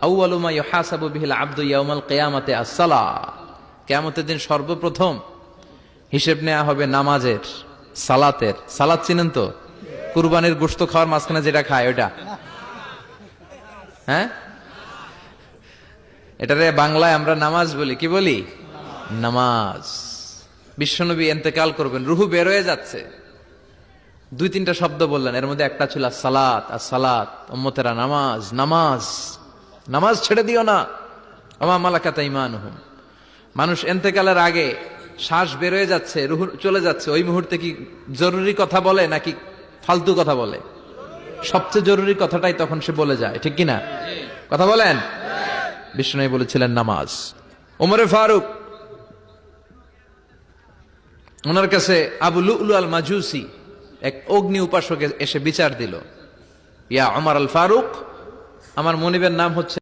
আউয়ালু মা ইউহাসাবু বিহিল আবদু ইয়াউমাল কিয়ামাতি আস-সালাহ, কিয়ামতের দিন সর্বপ্রথম হিসেব নেওয়া হবে নামাজের, সালাতের। সালাত চিনেন তো? কুরবানির গোশত খাওয়ার মাঝখানে যেটা খায় ওটা, হ্যাঁ, এটারে বাংলায় আমরা নামাজ বলি। কি বলি? নামাজ। বিশ্বনবী ইন্তেকাল করবেন, রুহু বের হয়ে যাচ্ছে, দুই তিনটা শব্দ বললেন, এর মধ্যে একটা ছিল সালাত। আর সালাত, উম্মতেরা নামাজ, নামাজ, নামাজ ছেড়ে দিও না। ওমা মালাকাত আইমানুহুম। মানুষ ইন্তেকালের আগে শ্বাস বের হয়ে যাচ্ছে, রুহু চলে যাচ্ছে, ওই মুহূর্তে কি জরুরি কথা বলে নাকি ফালতু কথা বলে? সবচেয়ে জরুরি কথাটাই তখন সে বলে যায়, ঠিক কিনা? কথা বলেন। বিষ্ণু বলেছিলেন নামাজ। ওমরে ফারুক, ওনার কাছে আবু লুলু আল মাজুসি, এক অগ্নি উপাসক, এসে বিচার দিল, ইয়া ওমর আল ফারুক, আমার মনিবের নাম হচ্ছে